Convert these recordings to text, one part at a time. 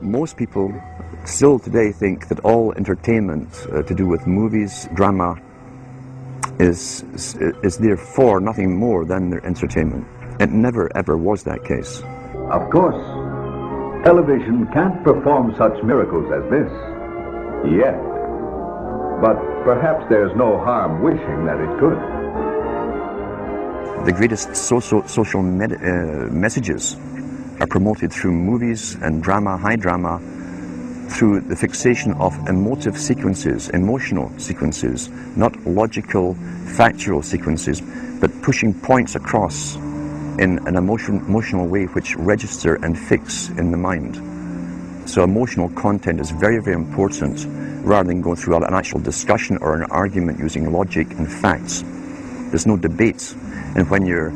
Most people still today think that all entertainment to do with movies, drama, is therefore nothing more than their entertainment. It never ever was that case. Of course, television can't perform such miracles as this, yet. But perhaps there's no harm wishing that it could. The greatest social messages are promoted through movies and drama, high drama, through the fixation of emotive sequences, emotional sequences, not logical, factual sequences, but pushing points across in an emotional way which register and fix in the mind. So emotional content is very, very important, rather than going through an actual discussion or an argument using logic and facts. There's no debate. And when you're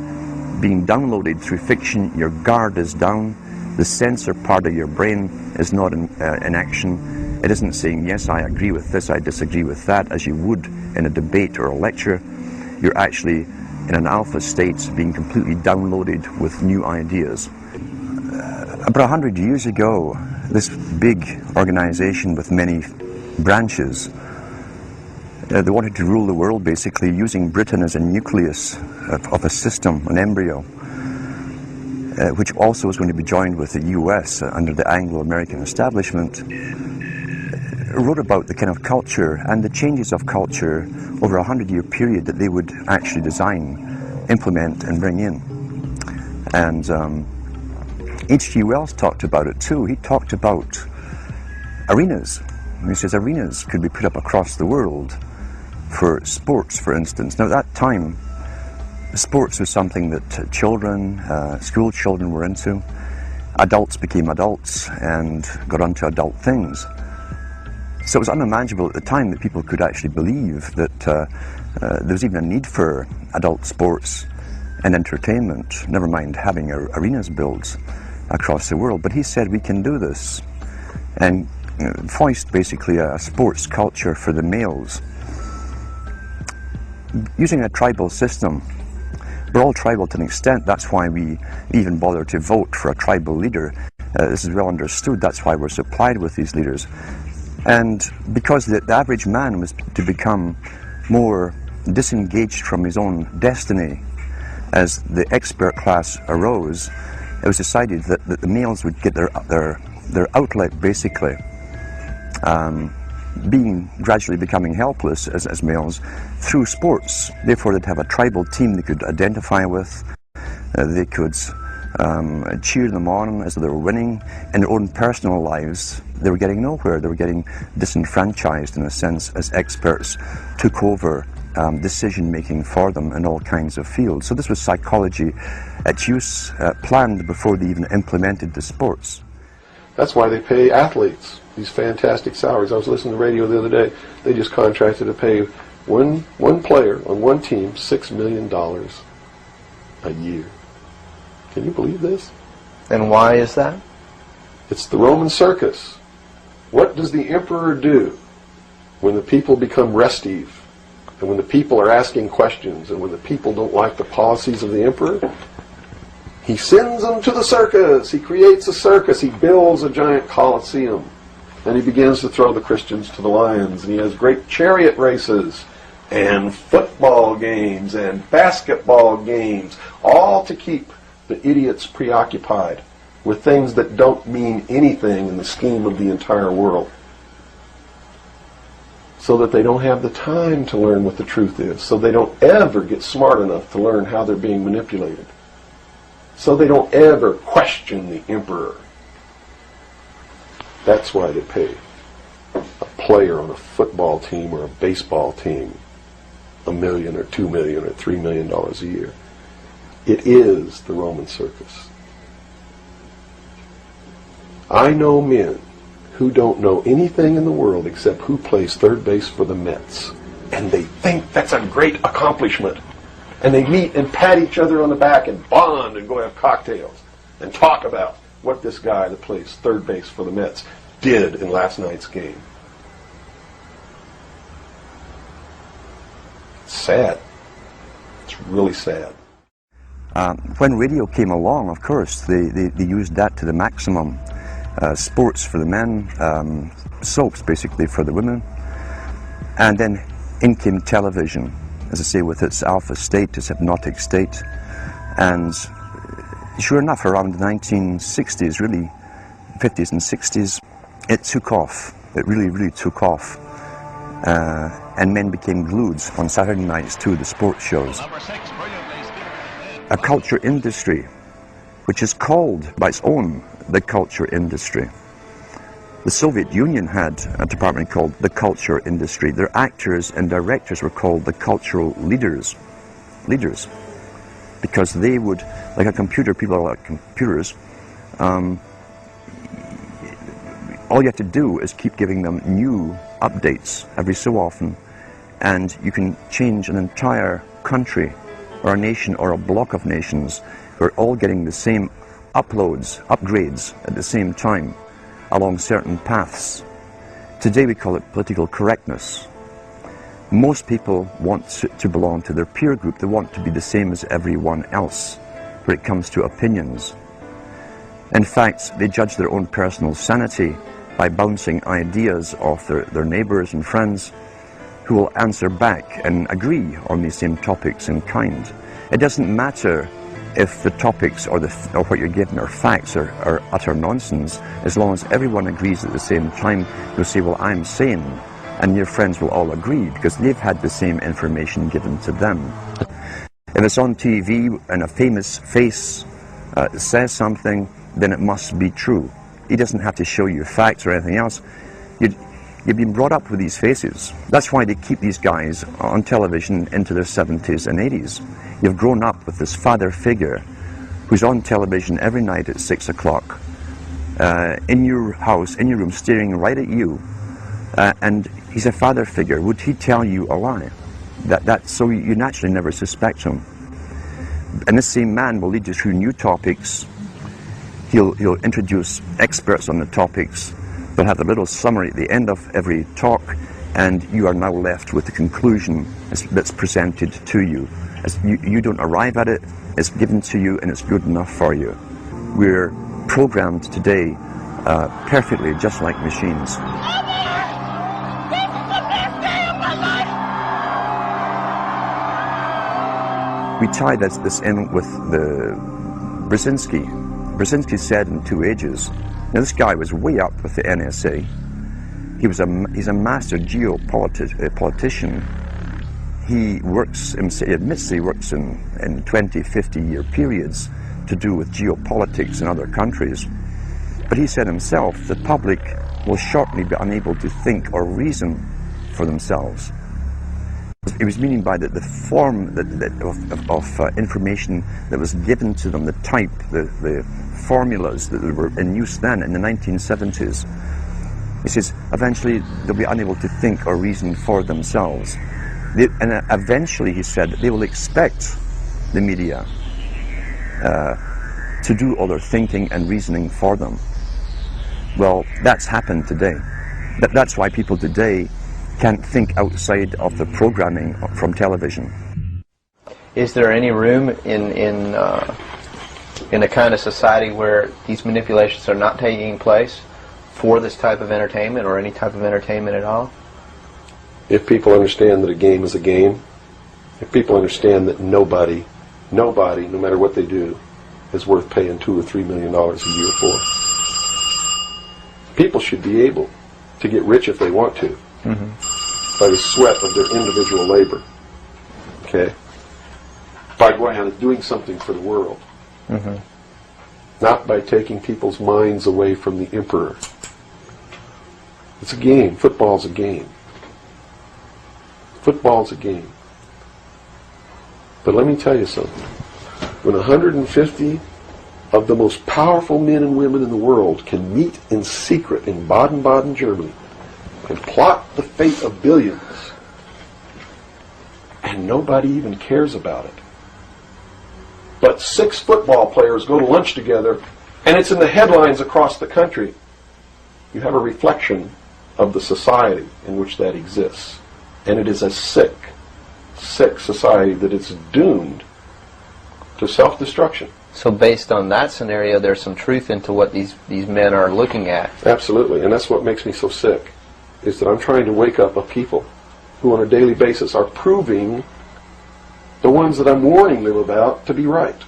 being downloaded through fiction, your guard is down, the sensor part of your brain is not in action. It isn't saying, yes, I agree with this, I disagree with that, as you would in a debate or a lecture. You're actually in an alpha state, being completely downloaded with new ideas. About 100 years ago, this big organization with many branches, they wanted to rule the world basically using Britain as a nucleus of a system, an embryo, which also was going to be joined with the US under the Anglo-American establishment, wrote about the kind of culture and the changes of culture over a 100-year period that they would actually design, implement and bring in. And H.G. Wells talked about it too. He talked about arenas. He says arenas could be put up across the world for sports, for instance. Now at that time, sports was something that children, school children were into. Adults became adults and got onto adult things. So it was unimaginable at the time that people could actually believe that there was even a need for adult sports and entertainment, never mind having arenas built across the world. But he said we can do this, and foist basically a sports culture for the males. Using a tribal system, we're all tribal to an extent. That's why we even bother to vote for a tribal leader. This is well understood. That's why we're supplied with these leaders. And because the average man was to become more disengaged from his own destiny as the expert class arose, it was decided that the males would get their outlet basically, gradually becoming helpless as males through sports. Therefore they'd have a tribal team they could identify with, they could cheer them on as they were winning. In their own personal lives they were getting nowhere, they were getting disenfranchised in a sense as experts took over decision making for them in all kinds of fields. So this was psychology at use, planned before they even implemented the sports. That's why they pay athletes these fantastic salaries. I was listening to the radio the other day. They just contracted to pay one player on one team $6 million a year. Can you believe this? And why is that? It's the Roman circus. What does the emperor do when the people become restive, and when the people are asking questions, and when the people don't like the policies of the emperor? He sends them to the circus. He creates a circus. He builds a giant coliseum. And he begins to throw the Christians to the lions. And he has great chariot races and football games and basketball games, all to keep the idiots preoccupied with things that don't mean anything in the scheme of the entire world, so that they don't have the time to learn what the truth is, so they don't ever get smart enough to learn how they're being manipulated, so they don't ever question the emperor. That's why they pay a player on a football team or a baseball team $1 million or $2 million or $3 million a year. It is the Roman circus. I know men who don't know anything in the world except who plays third base for the Mets, and they think that's a great accomplishment. And they meet and pat each other on the back and bond and go have cocktails and talk about what this guy that plays third base for the Mets did in last night's game. It's sad. It's really sad. When radio came along, of course, they used that to the maximum. sports for the men, soaps basically for the women, and then in came television, as I say, with its alpha state, its hypnotic state, and sure enough, around the 1960s, really, 50s and 60s, it took off. It really, really took off. And men became glued on Saturday nights to the sports shows. A culture industry, which is called by its own the culture industry. The Soviet Union had a department called the culture industry. Their actors and directors were called the cultural leaders. Because they would, like a computer, people are like computers, all you have to do is keep giving them new updates every so often, and you can change an entire country or a nation or a block of nations who are all getting the same upgrades at the same time along certain paths. Today we call it political correctness. Most people want to belong to their peer group. They want to be the same as everyone else when it comes to opinions. In fact, they judge their own personal sanity by bouncing ideas off their neighbours and friends who will answer back and agree on these same topics in kind. It doesn't matter if the topics or what you're given are facts or utter nonsense, as long as everyone agrees at the same time. You'll say, well, I'm sane, and your friends will all agree because they've had the same information given to them. If it's on TV and a famous face says something, then it must be true. He doesn't have to show you facts or anything else. You've been brought up with these faces. That's why they keep these guys on television into their 70s and 80s. You've grown up with this father figure who's on television every night at 6 o'clock, in your house, in your room, staring right at you, and he's a father figure. Would he tell you a lie? So you naturally never suspect him. And this same man will lead you through new topics. He'll introduce experts on the topics. They'll have a little summary at the end of every talk, and you are now left with the conclusion that's presented to you. You don't arrive at it, it's given to you, and it's good enough for you. We're programmed today perfectly, just like machines. We tie this in with the Brzezinski. Brzezinski said in Two Ages. Now this guy was way up with the NSA. He's a master geopolitician. He admits he works in 20, 50-year periods to do with geopolitics in other countries. But he said himself, the public will shortly be unable to think or reason for themselves. He was meaning by the form of information that was given to them, the type, the formulas that were in use then in the 1970s. He says, eventually they'll be unable to think or reason for themselves. And eventually, he said, they will expect the media to do all their thinking and reasoning for them. Well, that's happened today. That's why people today can't think outside of the programming from television. Is there any room in a kind of society where these manipulations are not taking place for this type of entertainment or any type of entertainment at all? If people understand that a game is a game, if people understand that nobody, no matter what they do, is worth paying $2 or $3 million a year for, people should be able to get rich if they want to, by the sweat of their individual labor, okay? By going out and doing something for the world, not by taking people's minds away from the emperor. It's a game. Football's a game. Football's a game. But let me tell you something. When 150 of the most powerful men and women in the world can meet in secret in Baden-Baden, Germany, and plot the fate of billions, and nobody even cares about it, but 6 football players go to lunch together, and it's in the headlines across the country, you have a reflection of the society in which that exists. And it is a sick society that is doomed to self-destruction. So based on that scenario, there's some truth into what these men are looking at. Absolutely, and that's what makes me so sick, is that I'm trying to wake up a people who on a daily basis are proving the ones that I'm warning them about to be right.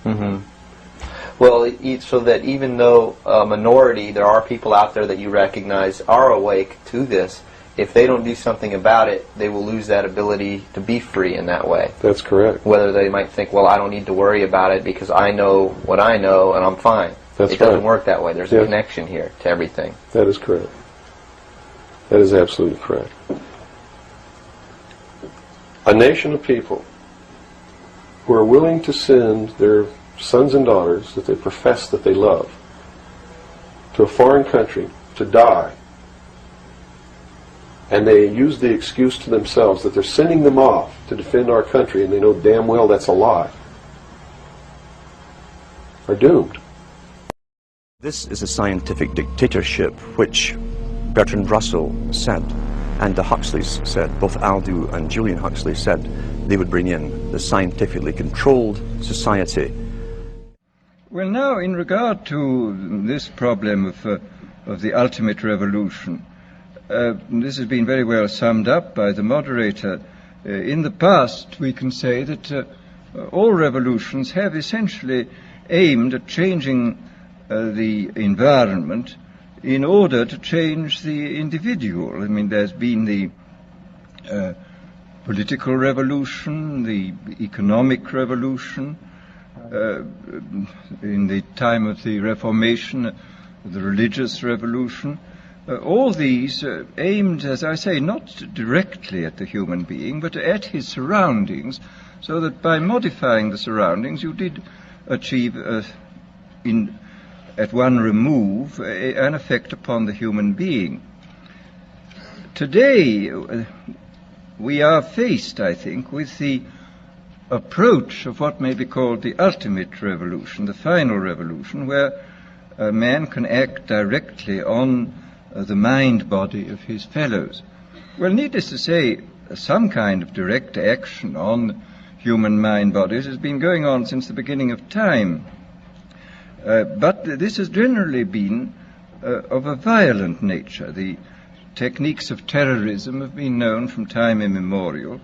Mm-hmm. Well, so that even though a minority, there are people out there that you recognize are awake to this, if they don't do something about it, they will lose that ability to be free in that way. That's correct. Whether they might think, well, I don't need to worry about it because I know what I know and I'm fine. That's it doesn't right. work that way. There's a connection here to everything. That is correct. That is absolutely correct. A nation of people who are willing to send their sons and daughters that they profess that they love to a foreign country to die, and they use the excuse to themselves that they're sending them off to defend our country, and they know damn well that's a lie, are doomed. This is a scientific dictatorship which Bertrand Russell said, and the Huxleys said, both Aldous and Julian Huxley said they would bring in the scientifically controlled society. Well, now, in regard to this problem of the ultimate revolution, this has been very well summed up by the moderator. In the past, we can say that all revolutions have essentially aimed at changing the environment in order to change the individual. I mean, there's been the political revolution, the economic revolution, in the time of the Reformation, the religious revolution. All these aimed, as I say, not directly at the human being, but at his surroundings, so that by modifying the surroundings you did achieve, at one remove, an effect upon the human being. Today, we are faced, I think, with the approach of what may be called the ultimate revolution, the final revolution, where a man can act directly on the mind-body of his fellows. Well, needless to say, some kind of direct action on human mind-bodies has been going on since the beginning of time. But this has generally been of a violent nature. The techniques of terrorism have been known from time immemorial,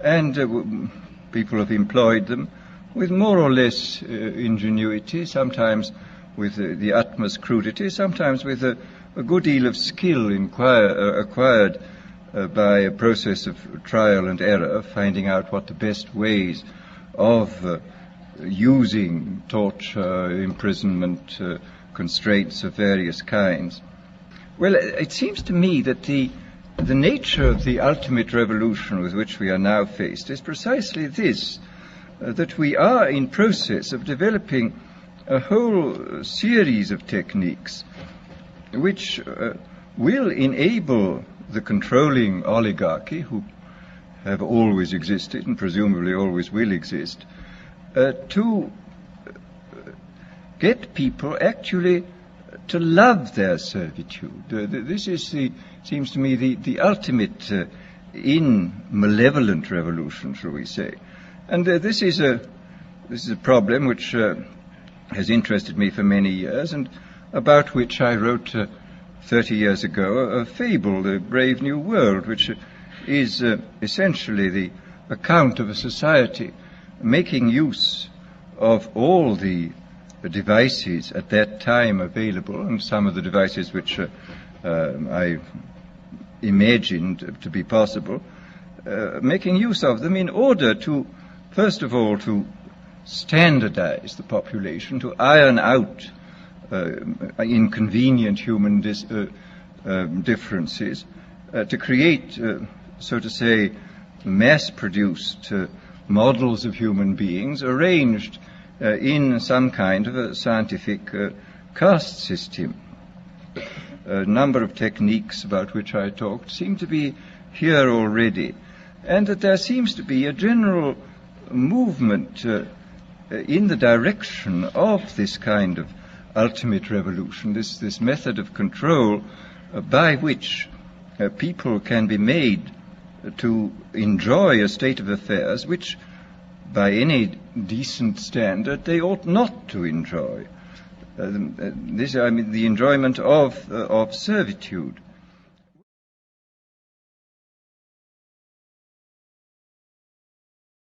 and people have employed them with more or less ingenuity, sometimes with the utmost crudity, sometimes with a good deal of skill acquired by a process of trial and error, finding out what the best ways of using torture, imprisonment, constraints of various kinds. Well, it seems to me that the nature of the ultimate revolution with which we are now faced is precisely this, that we are in process of developing a whole series of techniques which will enable the controlling oligarchy, who have always existed and presumably always will exist, to get people actually to love their servitude. This is seems to me the ultimate in malevolent revolution, shall we say. And this is a problem which has interested me for many years, and about which I wrote 30 years ago a fable, The Brave New World, which is essentially the account of a society making use of all the devices at that time available, and some of the devices which I imagined to be possible, making use of them in order to, first of all, to standardize the population, to iron out inconvenient human differences, to create, so to say, mass-produced models of human beings arranged in some kind of a scientific caste system. A number of techniques about which I talked seem to be here already, and that there seems to be a general movement in the direction of this kind of ultimate revolution, this method of control by which people can be made to enjoy a state of affairs which by any decent standard, they ought not to enjoy. The enjoyment of servitude.